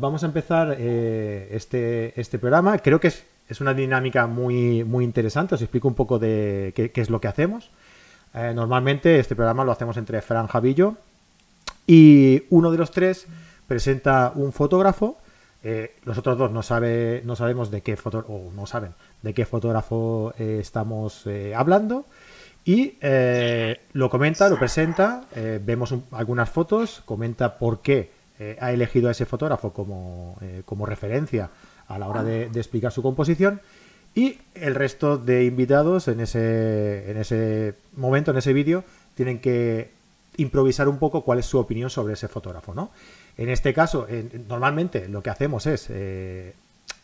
vamos a empezar este programa. Creo que es una dinámica muy interesante. Os explico un poco de qué es lo que hacemos. Normalmente este programa lo hacemos entre Fran, Javi y yo. Y uno de los tres presenta un fotógrafo. Los otros dos no sabemos de qué o no saben de qué fotógrafo estamos hablando. Y lo comenta, lo presenta, vemos algunas fotos, comenta por qué ha elegido a ese fotógrafo como referencia a la hora de explicar su composición, y el resto de invitados en ese momento, en ese vídeo, tienen que improvisar un poco cuál es su opinión sobre ese fotógrafo, ¿no? En este caso, normalmente lo que hacemos es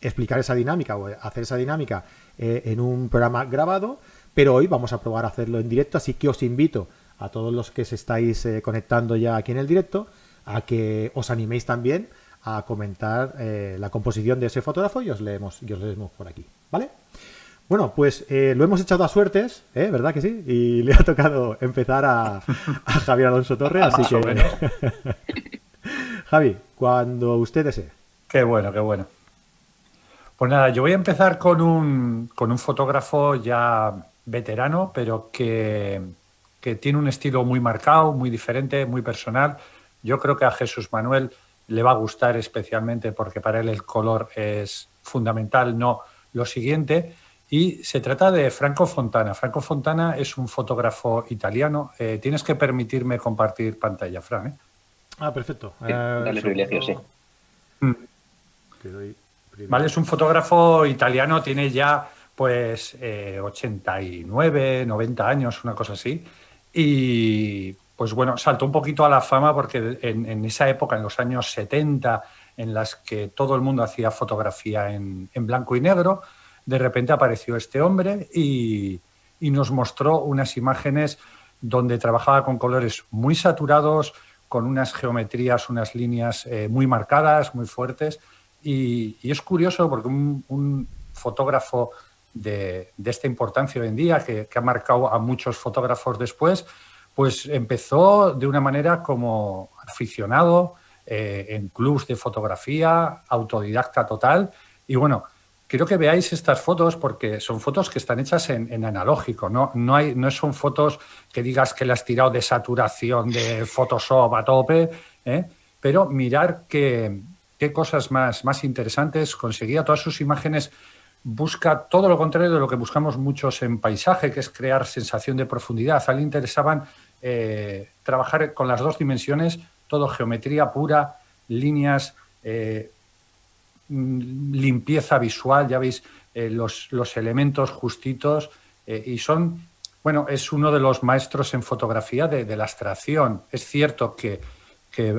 explicar esa dinámica o hacer esa dinámica en un programa grabado, pero hoy vamos a probar a hacerlo en directo, así que os invito a todos los que se estáis conectando ya aquí en el directo a que os animéis también a comentar la composición de ese fotógrafo y os leemos por aquí, ¿vale? Bueno, pues lo hemos echado a suertes, ¿verdad que sí? Y le ha tocado empezar a Javier Alonso Torre, así que Javi, cuando usted desee. Qué bueno, qué bueno. Pues nada, yo voy a empezar con un fotógrafo ya veterano, pero que tiene un estilo muy marcado, muy diferente, muy personal. Yo creo que a Jesús Manuel le va a gustar especialmente porque para él el color es fundamental, no lo siguiente. Y se trata de Franco Fontana. Franco Fontana es un fotógrafo italiano. Tienes que permitirme compartir pantalla, Fran, ¿eh? Ah, perfecto. Sí, dale privilegio, sí. Vale, es un fotógrafo italiano, tiene ya pues 89, 90 años, una cosa así. Y pues bueno, saltó un poquito a la fama porque en esa época, en los años 70, en las que todo el mundo hacía fotografía en blanco y negro, de repente apareció este hombre y nos mostró unas imágenes donde trabajaba con colores muy saturados, con unas geometrías, unas líneas muy marcadas, muy fuertes. Y es curioso porque un fotógrafo de esta importancia hoy en día, que ha marcado a muchos fotógrafos después, pues empezó de una manera como aficionado, en clubs de fotografía, autodidacta total. Y bueno, quiero que veáis estas fotos porque son fotos que están hechas en analógico, no son fotos que digas que las has tirado de saturación, de Photoshop a tope, pero mirar qué cosas más interesantes. Conseguía todas sus imágenes, busca todo lo contrario de lo que buscamos muchos en paisaje, que es crear sensación de profundidad. A él le interesaban trabajar con las dos dimensiones, todo geometría pura, líneas, limpieza visual, ya veis los elementos justitos, y son, bueno, es uno de los maestros en fotografía de la abstracción. Es cierto que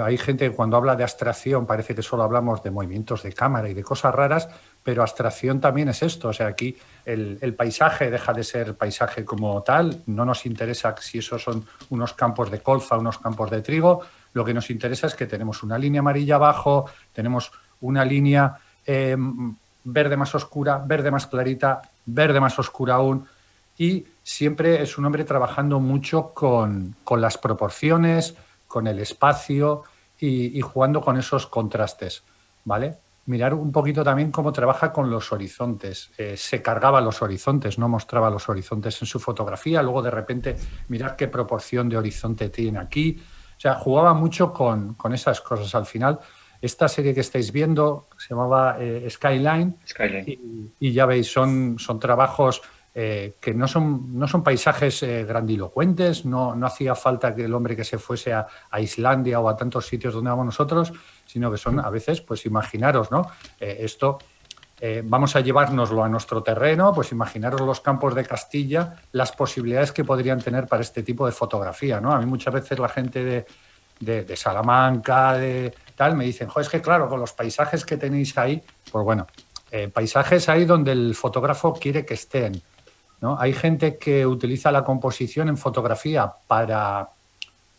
hay gente que cuando habla de abstracción parece que solo hablamos de movimientos de cámara y de cosas raras, pero abstracción también es esto. O sea, aquí el paisaje deja de ser paisaje como tal, no nos interesa si esos son unos campos de colza, unos campos de trigo, lo que nos interesa es que tenemos una línea amarilla abajo, tenemos una línea verde más oscura, verde más clarita, verde más oscura aún, y siempre es un hombre trabajando mucho con las proporciones, con el espacio y jugando con esos contrastes, ¿vale? Mirar un poquito también cómo trabaja con los horizontes. Se cargaba los horizontes, no mostraba los horizontes en su fotografía. Luego, de repente, mirar qué proporción de horizonte tiene aquí. O sea, jugaba mucho con esas cosas. Al final, esta serie que estáis viendo se llamaba Skyline. Y ya veis, son trabajos que no son paisajes grandilocuentes, no hacía falta que el hombre que se fuese a Islandia o a tantos sitios donde vamos nosotros, sino que son a veces, pues imaginaros, ¿no? Esto vamos a llevárnoslo a nuestro terreno, pues imaginaros los campos de Castilla, las posibilidades que podrían tener para este tipo de fotografía, ¿no? A mí muchas veces la gente de Salamanca, de tal, me dicen, es que claro, con los paisajes que tenéis ahí, pues bueno, paisajes ahí donde el fotógrafo quiere que estén, ¿no? Hay gente que utiliza la composición en fotografía para,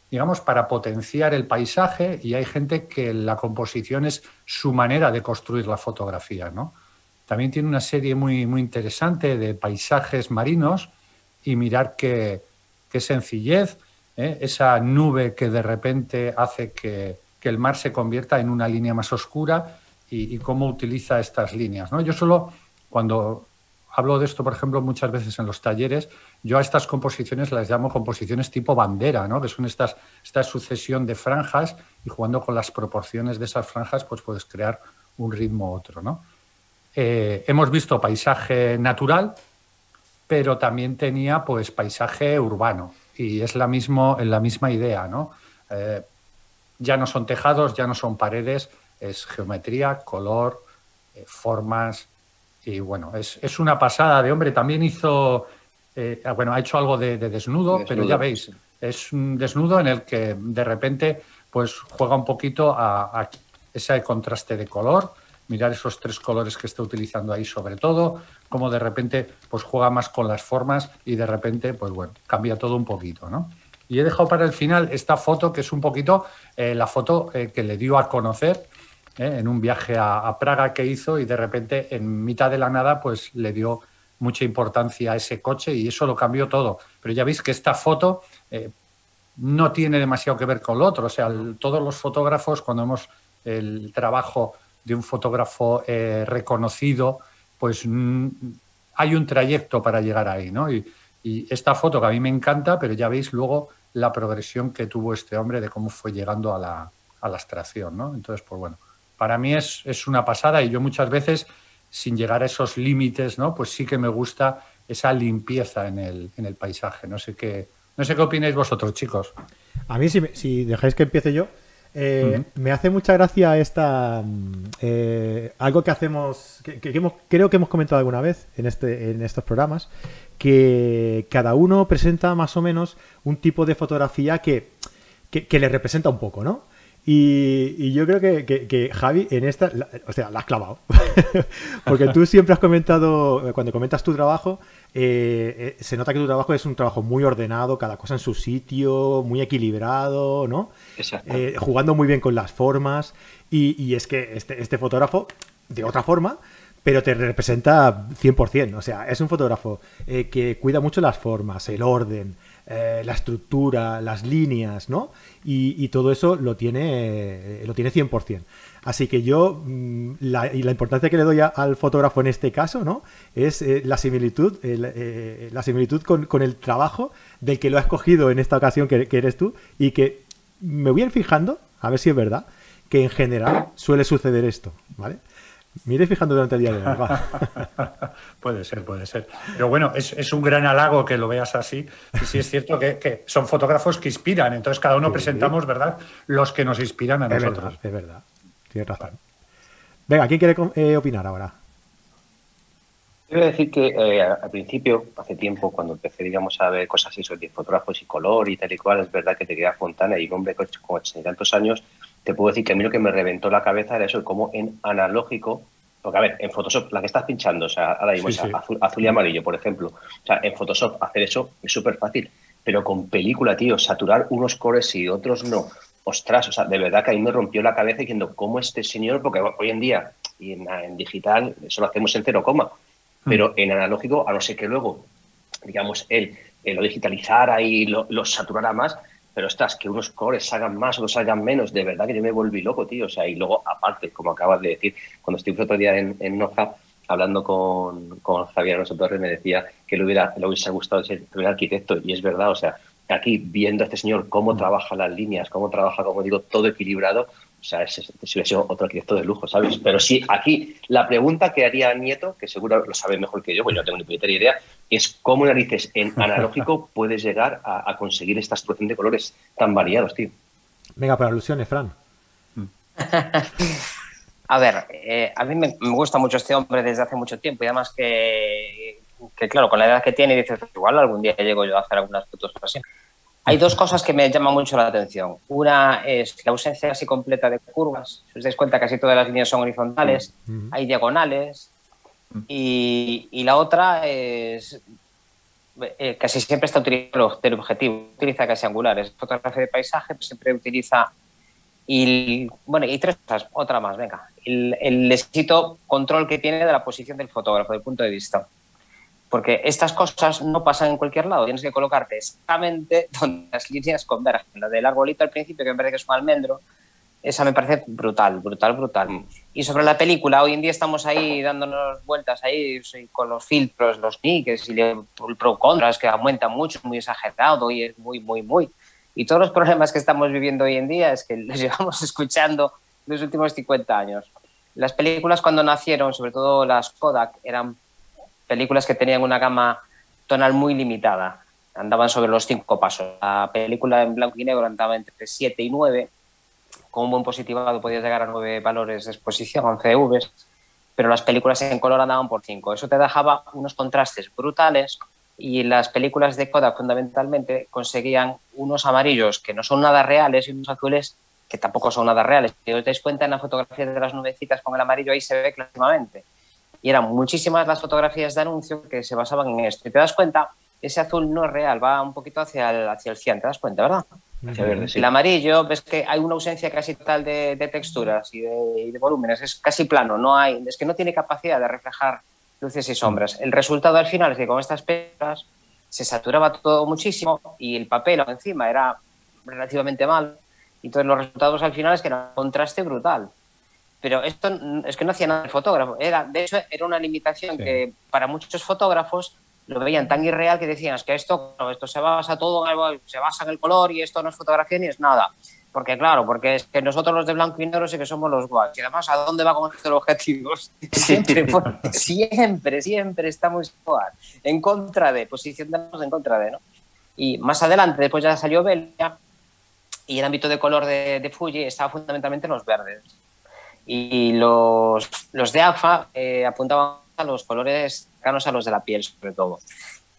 digamos, para potenciar el paisaje, y hay gente que la composición es su manera de construir la fotografía, ¿no? También tiene una serie muy interesante de paisajes marinos, y mirar qué sencillez, esa nube que de repente hace que el mar se convierta en una línea más oscura, y cómo utiliza estas líneas, ¿no? Yo solo, cuando hablo de esto, por ejemplo, muchas veces en los talleres, yo a estas composiciones las llamo composiciones tipo bandera, ¿no? Que son esta sucesión de franjas, y jugando con las proporciones de esas franjas, pues puedes crear un ritmo u otro, ¿no? Hemos visto paisaje natural, pero también tenía pues paisaje urbano, y es la misma idea, ¿no? Ya no son tejados, ya no son paredes, es geometría, color, formas, y bueno, es una pasada de hombre. También hizo, ha hecho algo de desnudo, pero ya veis, es un desnudo en el que de repente pues juega un poquito a ese contraste de color, mirar esos 3 colores que está utilizando ahí sobre todo, como de repente pues juega más con las formas y de repente pues bueno, cambia todo un poquito, ¿no? Y he dejado para el final esta foto, que es un poquito la foto que le dio a conocer en un viaje a Praga que hizo, y de repente en mitad de la nada pues le dio mucha importancia a ese coche y eso lo cambió todo. Pero ya veis que esta foto no tiene demasiado que ver con lo otro. O sea, todos los fotógrafos, cuando vemos el trabajo de un fotógrafo reconocido, pues hay un trayecto para llegar ahí, ¿no? Y esta foto, que a mí me encanta, pero ya veis luego la progresión que tuvo este hombre de cómo fue llegando a la abstracción, ¿no? Entonces, pues bueno, para mí es una pasada, y yo muchas veces, sin llegar a esos límites, ¿no? Pues sí que me gusta esa limpieza en el paisaje. No sé qué opináis vosotros, chicos. A mí, si dejáis que empiece yo, me hace mucha gracia algo que hacemos, creo que hemos comentado alguna vez en estos programas, que cada uno presenta más o menos un tipo de fotografía que le representa un poco, ¿no? Y yo creo que Javi, en esta, la has clavado. Porque tú siempre has comentado, cuando comentas tu trabajo, se nota que tu trabajo es un trabajo muy ordenado, cada cosa en su sitio, muy equilibrado, ¿no? Exacto. Jugando muy bien con las formas. Y es que este fotógrafo, de otra forma, pero te representa 100%. O sea, es un fotógrafo que cuida mucho las formas, el orden, la estructura, las líneas, ¿no? Y todo eso lo tiene 100%. Así que yo, la importancia que le doy al fotógrafo en este caso, ¿no? Es la similitud con el trabajo del que lo ha escogido en esta ocasión, que eres tú, y que me voy a ir fijando, a ver si es verdad, que en general suele suceder esto, ¿vale? Me iré fijando durante el día de hoy. Puede ser. Pero bueno, es un gran halago que lo veas así. Y sí es cierto que son fotógrafos que inspiran. Entonces cada uno presentamos, ¿verdad?, los que nos inspiran a nosotros. Es verdad. Tienes razón. Venga, ¿quién quiere opinar ahora? Quiero decir que al principio, hace tiempo, cuando empecé, digamos, a ver cosas así sobre fotógrafos y color y tal y cual, es verdad que te queda Fontana, y un hombre con 80 y tantos años, te puedo decir que a mí lo que me reventó la cabeza era eso, de cómo en analógico, porque a ver, en Photoshop, la que estás pinchando, o sea, ahora mismo, Sí, sí. azul y amarillo, por ejemplo, o sea, en Photoshop hacer eso es súper fácil, pero con película, tío, saturar unos colores y otros no, ostras, o sea, de verdad que a mí me rompió la cabeza diciendo, ¿cómo este señor? Porque hoy en día, y en digital, eso lo hacemos en 0, pero en analógico, a no ser que luego, digamos, él lo digitalizara y lo saturara más, pero estás, que unos colores salgan más o salgan menos, de verdad que yo me volví loco, tío. O sea, y luego, aparte, como acabas de decir, cuando estuve otro día en NoHub, hablando con Javier Alonso Torres, me decía que le hubiese gustado ser arquitecto, y es verdad, o sea, aquí viendo a este señor cómo trabaja las líneas, cómo trabaja, como digo, todo equilibrado, o sea, si hubiese sido otro arquitecto de lujo, ¿sabes? Pero sí, aquí la pregunta que haría Nieto, que seguro lo sabe mejor que yo, pues yo no tengo ni puñetera idea, es cómo narices en analógico puedes llegar a conseguir esta explosión de colores tan variados, tío. Venga, para alusiones, Fran. A ver, a mí me gusta mucho este hombre desde hace mucho tiempo, y además que claro, con la edad que tiene, dices, igual algún día llego yo a hacer algunas fotos así. Hay dos cosas que me llaman mucho la atención. Una es la ausencia casi completa de curvas. Si os dais cuenta, casi todas las líneas son horizontales, hay diagonales. Y la otra es casi siempre está utilizando el objetivo, utiliza casi angulares. Fotografía de paisaje pues siempre utiliza. Y tres cosas, otra más, venga. El exquisito control que tiene de la posición del fotógrafo, del punto de vista. Porque estas cosas no pasan en cualquier lado. Tienes que colocarte exactamente donde las líneas convergen. La del arbolito al principio, que me parece que es un almendro, Esa me parece brutal, brutal, brutal. Y sobre la película, hoy en día estamos ahí dándonos vueltas ahí con los filtros, los niques y el pro contras que aumenta mucho, muy exagerado y es muy, muy, muy. Y todos los problemas que estamos viviendo hoy en día es que los llevamos escuchando los últimos 50 años. Las películas cuando nacieron, sobre todo las Kodak, eran películas que tenían una gama tonal muy limitada. Andaban sobre los 5 pasos. La película en blanco y negro andaba entre 7 y 9. Con un buen positivado podías llegar a 9 valores de exposición, 11 Vs, pero las películas en color andaban por 5. Eso te dejaba unos contrastes brutales y las películas de Kodak fundamentalmente conseguían unos amarillos que no son nada reales y unos azules que tampoco son nada reales. Si os dais cuenta en la fotografía de las nubecitas con el amarillo ahí se ve clarísimamente. Y eran muchísimas las fotografías de anuncio que se basaban en esto. Y te das cuenta, ese azul no es real, va un poquito hacia el cian, ¿te das cuenta, verdad? Hacia verde, sí. El amarillo, ves que hay una ausencia casi total de texturas y de volúmenes, es casi plano, es que no tiene capacidad de reflejar luces y sombras. El resultado al final es que con estas películas se saturaba todo muchísimo y el papel encima era relativamente mal, y entonces los resultados al final es que era un contraste brutal. Pero esto es que no hacía nada el fotógrafo, de hecho era una limitación que para muchos fotógrafos lo veían tan irreal que decían, es que esto se basa todo se basa en el color y esto no es fotografía ni es nada. Porque claro, porque es que nosotros los de blanco y negro sí que somos los guays. Y además, ¿a dónde va con estos objetivos? Siempre estamos igual, en contra de, posicionarnos en contra de, ¿no? Y más adelante, después ya salió Velia y el ámbito de color de Fuji estaba fundamentalmente en los verdes. Y los de Agfa apuntaban a los colores cercanos a los de la piel, sobre todo.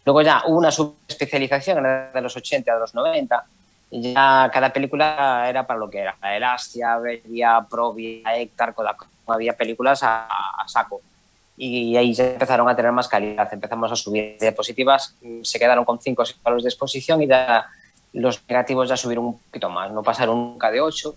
Luego ya hubo una subespecialización de los 80 a los 90, y ya cada película era para lo que era. Elastia, Velia, Provia, Hector, Kodak. Había películas a saco. Y ahí ya empezaron a tener más calidad. Empezamos a subir diapositivas, se quedaron con 5 o 6 valores de exposición y ya los negativos ya subieron un poquito más. No pasaron nunca de 8,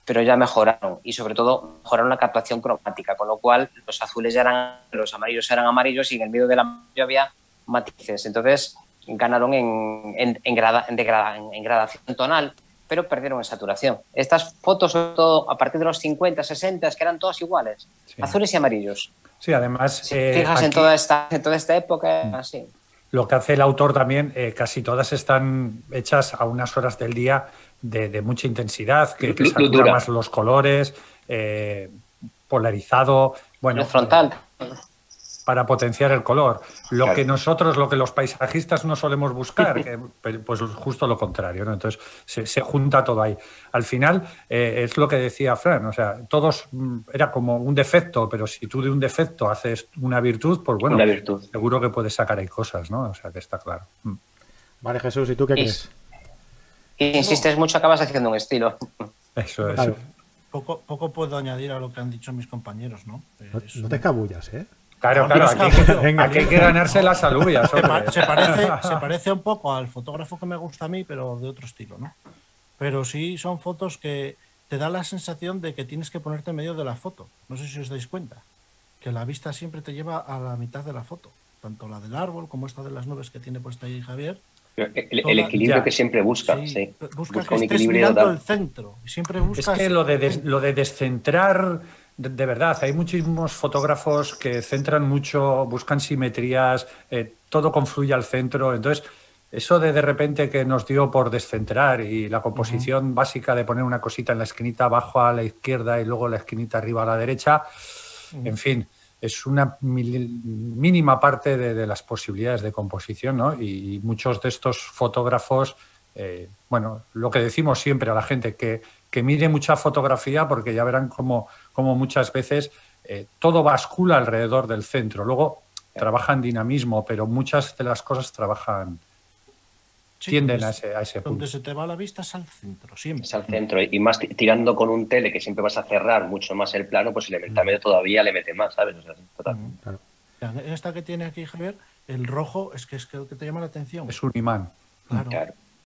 pero ya mejoraron y sobre todo mejoraron la captación cromática, con lo cual los azules ya eran, los amarillos eran amarillos y en el medio del amarillo había matices. Entonces ganaron en gradación tonal, pero perdieron en saturación. Estas fotos, sobre todo a partir de los 50, 60, que eran todas iguales, azules y amarillos. Sí, además... Si fijas aquí, en toda esta época, así. Lo que hace el autor también, casi todas están hechas a unas horas del día de mucha intensidad, que satura más los colores, polarizado, bueno, el frontal. Para potenciar el color. Lo que los paisajistas no solemos buscar, pues justo lo contrario, ¿no? Entonces se junta todo ahí. Al final, es lo que decía Fran, o sea, todos era como un defecto, pero si tú de un defecto haces una virtud, pues bueno, seguro que puedes sacar ahí cosas, ¿no? O sea, que está claro. Vale, Jesús, ¿y tú qué crees? Y insistes mucho, acabas haciendo un estilo. Eso es. Claro. Poco puedo añadir a lo que han dicho mis compañeros, ¿no? No te escabullas, ¿eh? Claro, aquí hay que ganarse las alubias. Se parece un poco al fotógrafo que me gusta a mí, pero de otro estilo, ¿no? Pero sí son fotos que te da la sensación de que tienes que ponerte en medio de la foto. No sé si os dais cuenta, que la vista siempre te lleva a la mitad de la foto, tanto la del árbol como esta de las nubes que tiene puesta ahí Javier. El equilibrio que siempre busca. Sí. Busca que un estés equilibrio mirando el centro. Y siempre buscas... Es que lo de descentrar, de verdad, hay muchísimos fotógrafos que centran mucho, buscan simetrías, todo confluye al centro. Entonces, eso de repente que nos dio por descentrar y la composición básica de poner una cosita en la esquinita abajo a la izquierda y luego la esquinita arriba a la derecha, en fin, es una mínima parte de las posibilidades de composición, ¿no? Y muchos de estos fotógrafos, bueno, lo que decimos siempre a la gente, que mire mucha fotografía, porque ya verán como muchas veces todo bascula alrededor del centro. Luego trabajan dinamismo, pero muchas de las cosas tienden a ese punto. Donde se te va la vista es al centro, siempre. Es al centro, y más tirando con un tele que siempre vas a cerrar mucho más el plano, pues también todavía le mete más, ¿sabes? O sea, total. Claro. Esta que tiene aquí Javier, el rojo es que lo que te llama la atención. Es un imán. Claro.